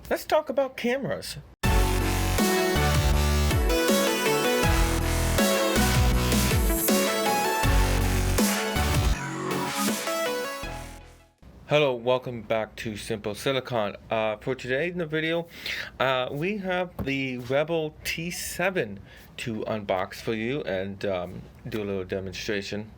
let's talk about cameras. Hello, welcome back to Simple Silicon. For today in the video, we have the Rebel T7 to unbox for you and do a little demonstration.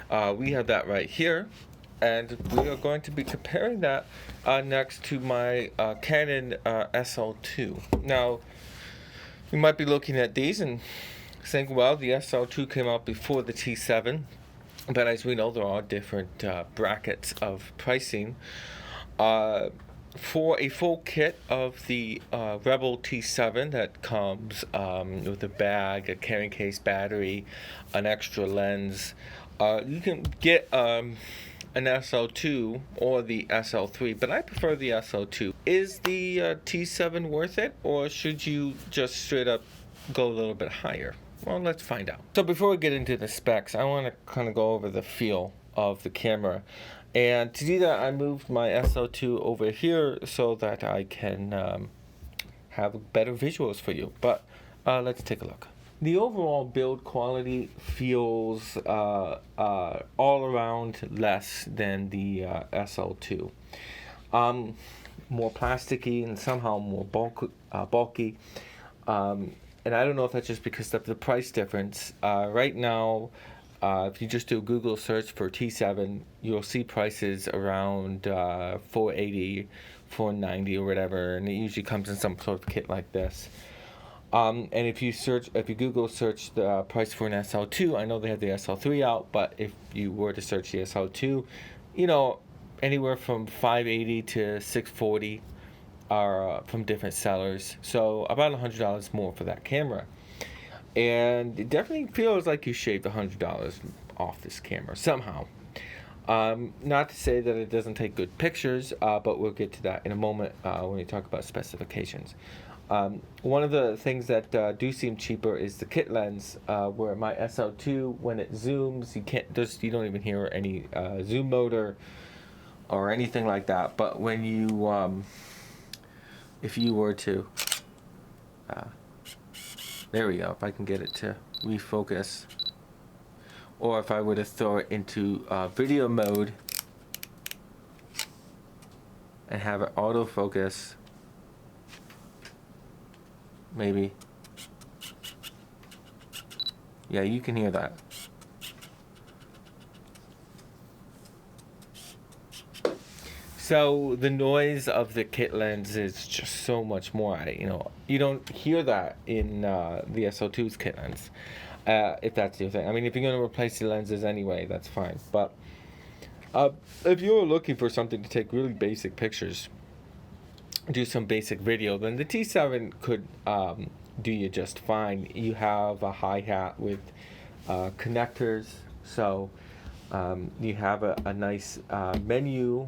We have that right here, and we are going to be comparing that next to my Canon SL2. Now, you might be looking at these and think, well, the SL2 came out before the T7. But as we know, there are different brackets of pricing. For a full kit of the Rebel T7 that comes with a bag, a carrying case, battery, an extra lens, you can get an SL2 or the SL3, but I prefer the SL2. Is the T7 worth it, or should you just straight up go a little bit higher? Well, let's find out. So before we get into the specs, I want to kind of go over the feel of the camera. And to do that, I moved my SL2 over here so that I can have better visuals for you. But let's take a look. The overall build quality feels all around less than the SL2. More plasticky and somehow more bulky. And I don't know if that's just because of the price difference. Right now, if you just do a Google search for T7, you'll see prices around $480, $490 or whatever, and it usually comes in some sort of kit like this. And if you Google search the price for an SL2, I know they have the SL3 out, but if you were to search the SL2, you know, anywhere from $580 to $640. Are from different sellers, so about $100 more for that camera, and it definitely feels like you shaved $100 off this camera somehow. Not to say that it doesn't take good pictures, but we'll get to that in a moment when we talk about specifications. One of the things that do seem cheaper is the kit lens, where my SL2, when it zooms, you don't even hear any zoom motor or anything like that. But when you if you were to, there we go, if I can get it to refocus, or if I were to throw it into video mode and have it autofocus, maybe, yeah, you can hear that. So the noise of the kit lens is just so much more. You don't hear that in the SL2's kit lens, if that's your thing. I mean, if you're going to replace the lenses anyway, that's fine. But if you're looking for something to take really basic pictures, do some basic video, then the T7 could do you just fine. You have a hi-hat with connectors, so you have a nice menu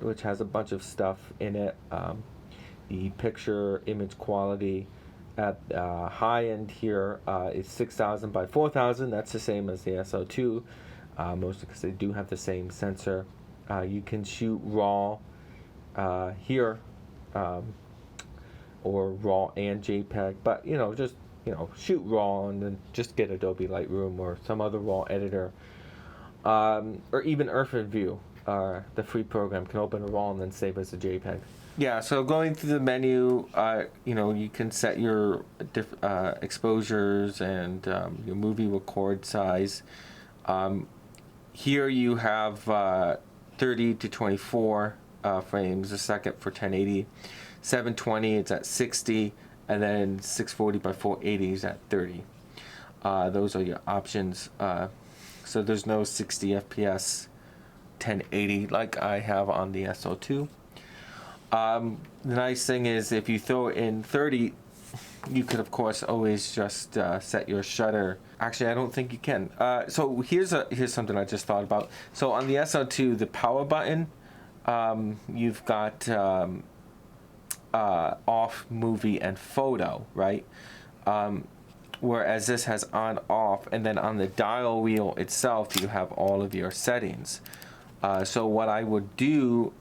which has a bunch of stuff in it. The picture image quality at high end here is 6,000 by 4,000. That's the same as the SL2, mostly because they do have the same sensor. You can shoot RAW here, or RAW and JPEG, but just shoot RAW and then just get Adobe Lightroom or some other RAW editor, or even Earth View. The free program can open a RAW and then save as a JPEG. Yeah, so going through the menu, you can set your exposures and your movie record size. Here you have 30 to 24 frames a second for 1080. 720, it's at 60, and then 640 by 480 is at 30. Those are your options. So there's no 60 FPS 1080 like I have on the SL2. The nice thing is if you throw in 30, you could of course always just set your shutter. Actually, I don't think you can. So here's something I just thought about. So on the SL2, the power button, you've got off, movie, and photo, right? Whereas this has on, off, and then on the dial wheel itself, you have all of your settings. So what I would do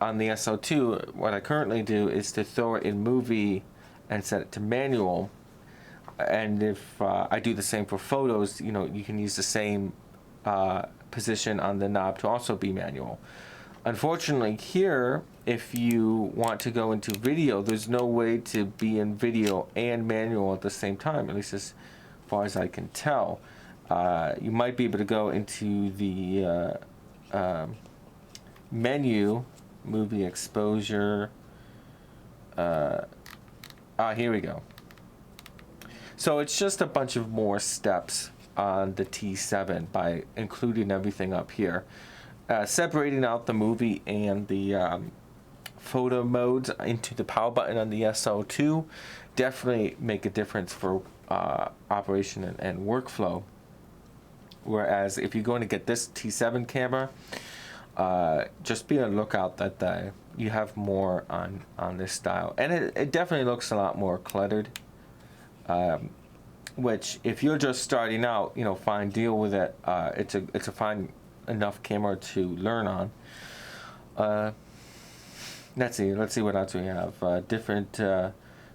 on the SO2, what I currently do is to throw it in movie and set it to manual. And if I do the same for photos, you know, you can use the same position on the knob to also be manual. Unfortunately here, if you want to go into video, there's no way to be in video and manual at the same time, at least as far as I can tell. You might be able to go into the menu, movie exposure. Here we go. So it's just a bunch of more steps on the T7 by including everything up here. Separating out the movie and the photo modes into the power button on the SO2 definitely make a difference for operation and workflow. Whereas if you're going to get this T7 camera, just be on the lookout that you have more on this style. And it definitely looks a lot more cluttered. Which, if you're just starting out, you know, fine, deal with it. It's a fine enough camera to learn on. Let's see what else we have. Different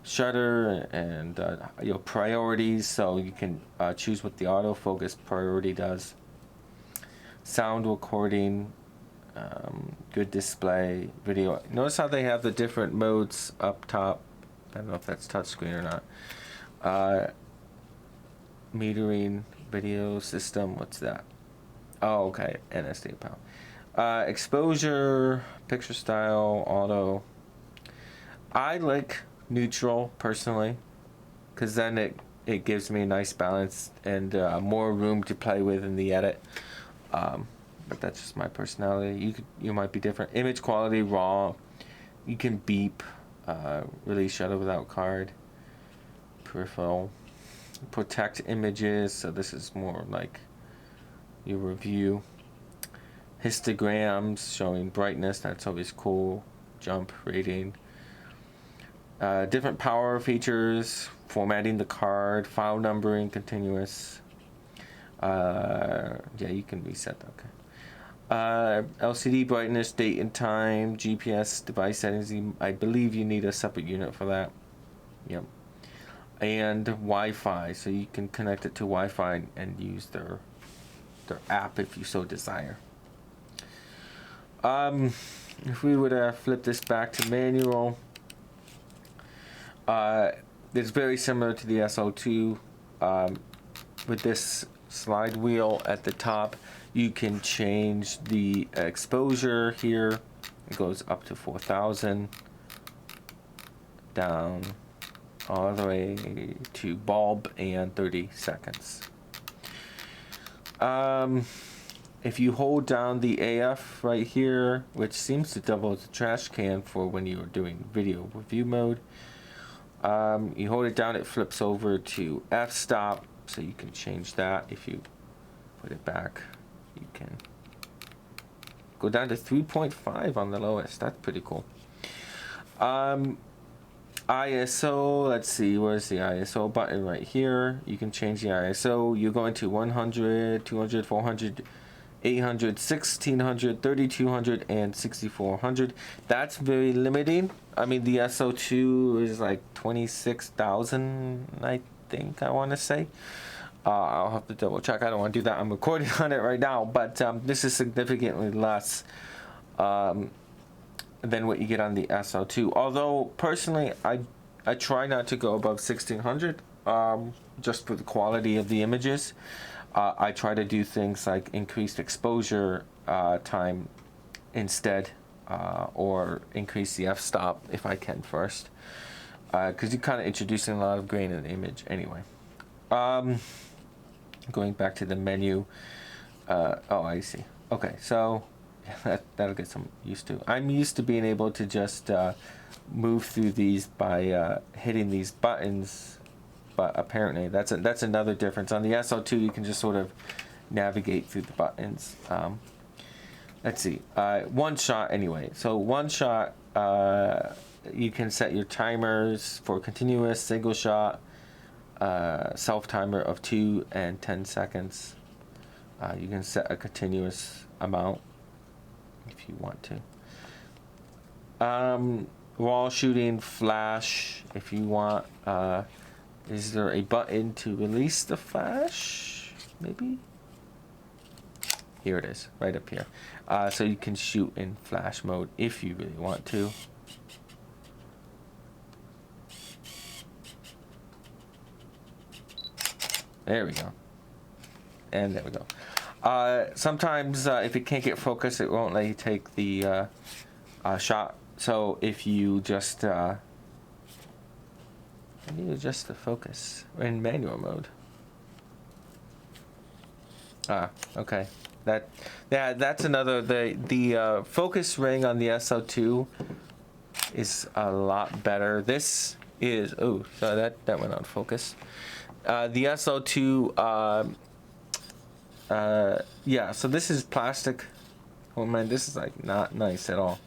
shutter and you know, priorities, so you can choose what the autofocus priority does. Sound recording, good display, video. Notice how they have the different modes up top. I don't know if that's touchscreen or not. Metering, video system, what's that? Oh, okay, NSD pound. Exposure, picture style, auto. I like neutral personally, because then it gives me a nice balance and more room to play with in the edit. But that's just my personality. You might be different. Image quality, raw. You can beep, release shutter without card. Peripheral. Protect images, so this is more like your review. Histograms showing brightness, that's always cool. Jump rating. Different power features, formatting the card, file numbering, continuous. Yeah, you can reset that. Okay. LCD brightness, date and time, GPS device settings. I believe you need a separate unit for that. Yep. And Wi-Fi, so you can connect it to Wi-Fi and use their app if you so desire. If we would flip this back to manual, it's very similar to the SO2. With this slide wheel at the top, you can change the exposure here. It goes up to 4,000, down all the way to bulb and 30 seconds. If you hold down the AF right here, which seems to double as a trash can for when you're doing video review mode, you hold it down, it flips over to f-stop, so you can change that. If you put it back, you can go down to 3.5 on the lowest. That's pretty cool. ISO, let's see, where's the ISO button? Right here. You can change the ISO. You're going to 100, 200, 400, 800, 1600, 3200, and 6400. That's very limiting. I mean, the SO2 is like 26,000, I think I want to say. I'll have to double check. I don't want to do that. I'm recording on it right now, but this is significantly less than what you get on the SO2. Although personally, I try not to go above 1600, just for the quality of the images. I try to do things like increased exposure time instead, or increase the f-stop if I can first, because you're kind of introducing a lot of grain in the image anyway. Going back to the menu. Oh, I see. Okay, so that'll get some used to. I'm used to being able to just move through these by hitting these buttons, but apparently that's another difference. On the SO2, you can just sort of navigate through the buttons. Let's see, one shot anyway. So one shot, you can set your timers for continuous, single shot, self timer of 2 and 10 seconds. You can set a continuous amount if you want to. Wall shooting, flash, if you want. Is there a button to release the flash? Maybe? Here it is, right up here. So you can shoot in flash mode if you really want to. There we go. And there we go. Sometimes if it can't get focus, it won't let you take the shot. So if you just you adjust the focus in manual mode. Okay. That's another. The focus ring on the SO2 is a lot better. This is so that went out of focus. The SO2. Yeah. So this is plastic. Oh man, this is like not nice at all.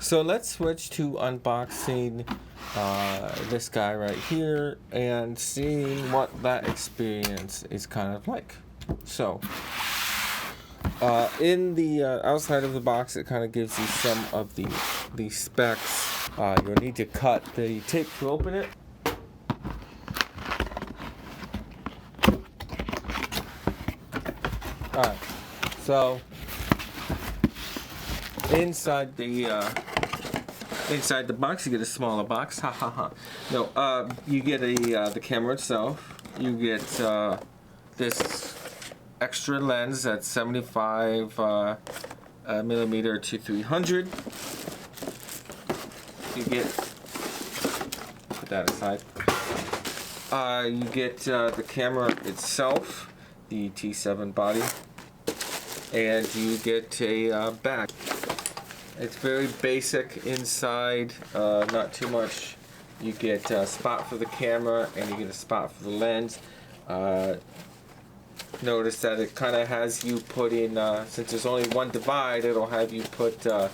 So let's switch to unboxing this guy right here and seeing what that experience is kind of like. So in the outside of the box, it kind of gives you some of the specs. You'll need to cut the tape to open it. Alright, so inside the box, you get a smaller box. Ha ha ha. No, you get the camera itself. You get this extra lens that's 75 millimeter to 300. You get, put that aside. You get the camera itself, the T7 body, and you get a bag. It's very basic inside, not too much. You get a spot for the camera and you get a spot for the lens. Notice that it kind of has you put in, since there's only one divide, it'll have you put the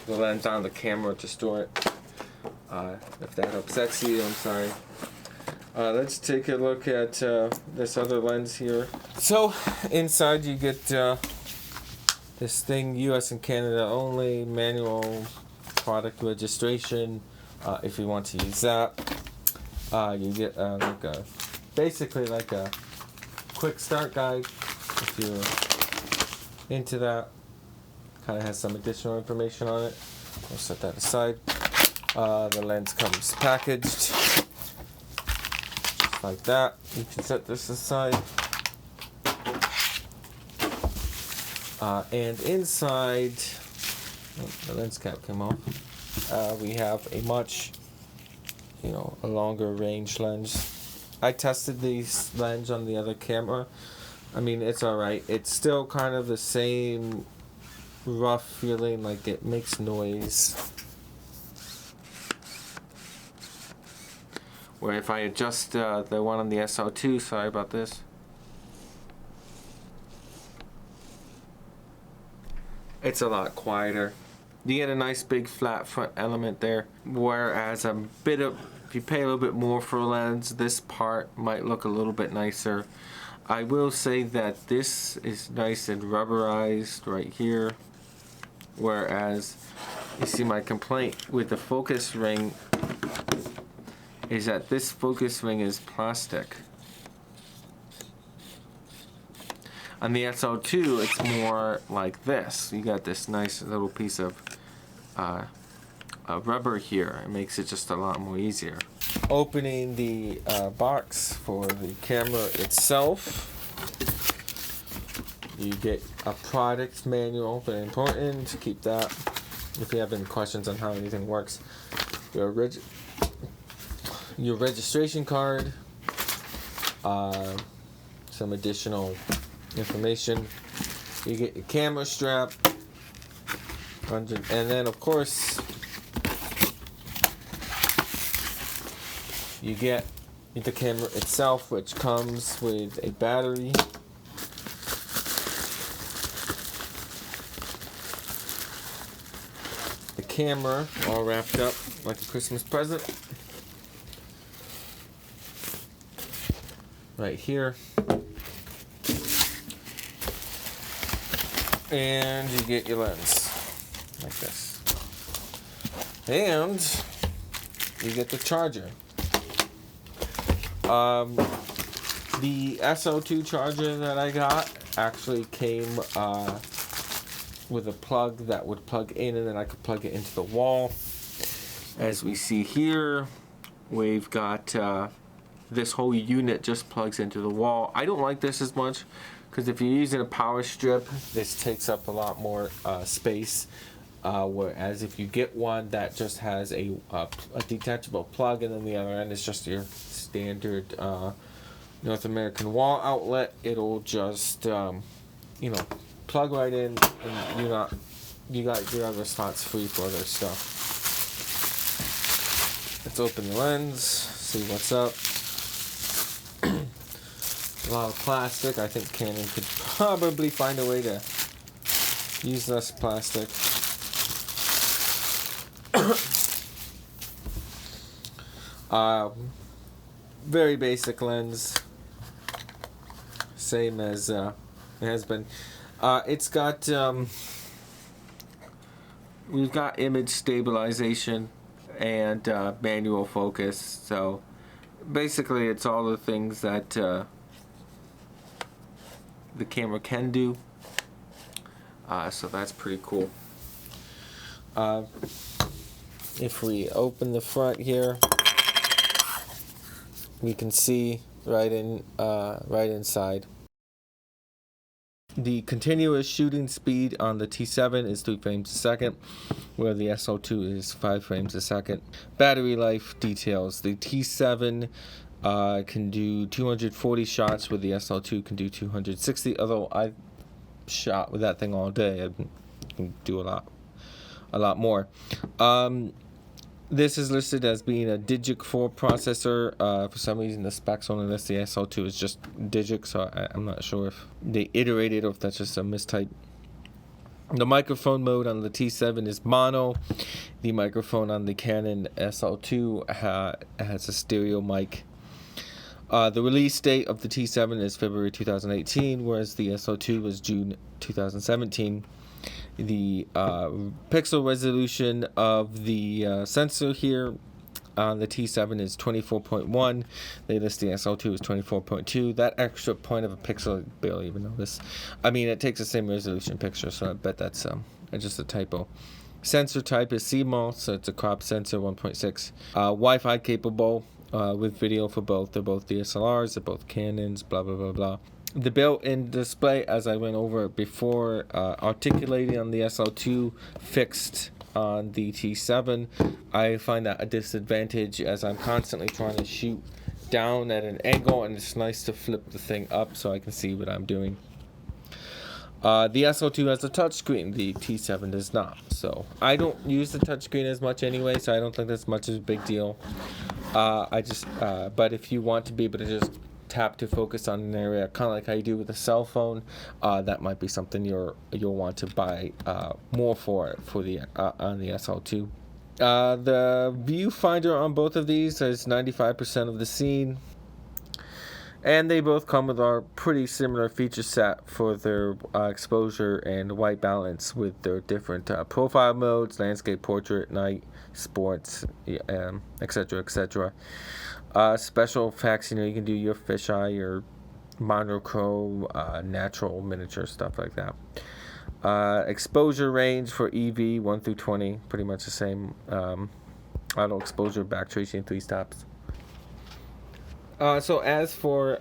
lens on the camera to store it. If that upsets you, I'm sorry. Let's take a look at this other lens here. So inside you get this thing, US and Canada only, manual product registration, if you want to use that. You get basically like a quick start guide if you're into that. Kind of has some additional information on it. I'll set that aside. The lens comes packaged just like that. You can set this aside. And inside, the lens cap came off. We have a much, a longer range lens. I tested these lens on the other camera. I mean, it's alright. It's still kind of the same rough feeling, like it makes noise. Where if I adjust the one on the SO2, sorry about this. It's a lot quieter. You get a nice big flat front element there. Whereas if you pay a little bit more for a lens, this part might look a little bit nicer. I will say that this is nice and rubberized right here. Whereas, you see my complaint with the focus ring is that this focus ring is plastic. On the SO2, it's more like this. You got this nice little piece of rubber here. It makes it just a lot more easier. Opening the box for the camera itself, you get a product manual, very important to keep that. If you have any questions on how anything works, your registration card, some additional information. You get your camera strap, and then of course you get the camera itself, which comes with a battery. The camera all wrapped up like a Christmas present. Right here. And you get your lens like this. And you get the charger. The SO2 charger that I got actually came with a plug that would plug in, and then I could plug it into the wall. As we see here, we've got this whole unit just plugs into the wall. I don't like this as much because if you're using a power strip, this takes up a lot more space. Whereas if you get one that just has a detachable plug, and then the other end is just your standard North American wall outlet, it'll just plug right in, and you got your other spots free for other stuff. Let's open the lens, see what's up. A lot of plastic. I think Canon could probably find a way to use less plastic. Very basic lens, same as it has been. It's got we've got image stabilization and manual focus. So basically, it's all the things that the camera can do. So that's pretty cool. If we open the front here, we can see right inside. The continuous shooting speed on the T7 is 3 frames a second, where the SO2 is 5 frames a second. Battery life details. The T7 can do 240 shots, where the SO2 can do 260. Although I shot with that thing all day, I can do a lot more. This is listed as being a Digic 4 processor. For some reason, the specs only list the SO2 is just Digic, so I'm not sure if they iterated or if that's just a mistype. The microphone mode on the T7 is mono. The microphone on the Canon SO2 has a stereo mic. The release date of the T7 is February 2018, whereas the SO2 was June 2017. The pixel resolution of the sensor here on the T7 is 24.1. They list the SO2 as 24.2. That extra point of a pixel, I barely even notice. I mean, it takes the same resolution picture, so I bet that's just a typo. Sensor type is CMOS, so it's a crop sensor 1.6. Wi-Fi capable with video for both. They're both DSLRs, they're both Canons, blah, blah, blah, blah. The built-in display, as I went over before, articulating on the SO2, fixed on the T7. I find that a disadvantage as I'm constantly trying to shoot down at an angle, and it's nice to flip the thing up so I can see what I'm doing. The SO2 has a touchscreen, the T7 does not. So I don't use the touchscreen as much anyway, so I don't think that's much of a big deal. But if you want to be able to just tap to focus on an area, kind of like how you do with a cell phone, that might be something you'll want to buy more for the on the SO2. The viewfinder on both of these is 95% of the scene, and they both come with a pretty similar feature set for their exposure and white balance, with their different profile modes: landscape, portrait, night, sports, etc., etc. Special effects, you can do your fisheye, your monochrome, natural, miniature, stuff like that. Exposure range for EV 1 through 20, pretty much the same. Auto exposure, back tracing, 3 stops. So as for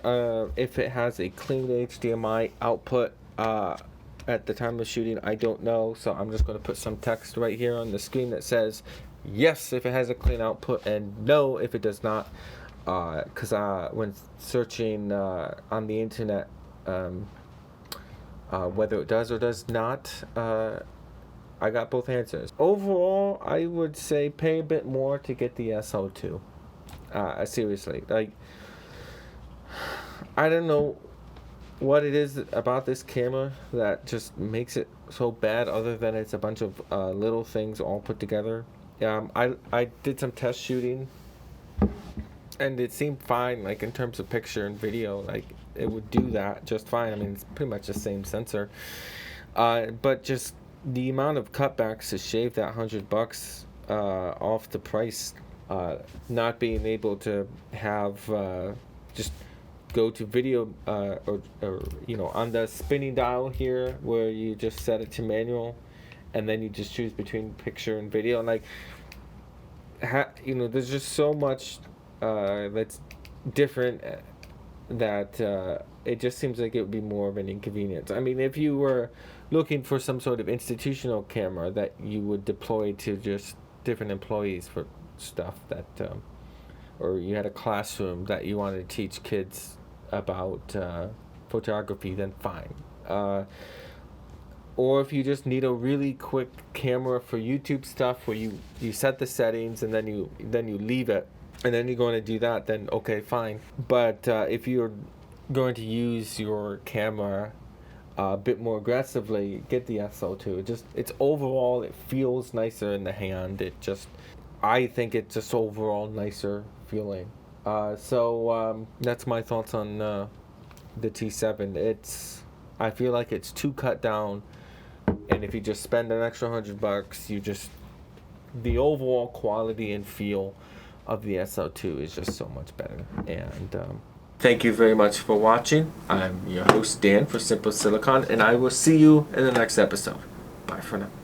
if it has a clean HDMI output at the time of shooting, I don't know. So I'm just going to put some text right here on the screen that says yes if it has a clean output, and no if it does not. Because when searching on the internet, whether it does or does not, I got both answers. Overall, I would say pay a bit more to get the SO2. Seriously, like, I don't know what it is about this camera that just makes it so bad, other than it's a bunch of little things all put together. I did some test shooting, and it seemed fine, like in terms of picture and video, like it would do that just fine. I mean, it's pretty much the same sensor. But just the amount of cutbacks to shave that $100 off the price, not being able to have just go to video or on the spinning dial here where you just set it to manual, and then you just choose between picture and video, and like there's just so much that's different that it just seems like it would be more of an inconvenience. I mean, if you were looking for some sort of institutional camera that you would deploy to just different employees for stuff that or you had a classroom that you wanted to teach kids about photography, then fine. Or if you just need a really quick camera for YouTube stuff where you set the settings and then you leave it and then you're going to do that, then okay, fine. But if you're going to use your camera a bit more aggressively, get the SL2. It's overall, it feels nicer in the hand. I think it's just overall nicer feeling. So that's my thoughts on the T7. I feel like it's too cut down, and if you just spend an extra $100, the overall quality and feel of the SL2 is just so much better. And thank you very much for watching. I'm your host Dan for Simple Silicon, and I will see you in the next episode. Bye for now.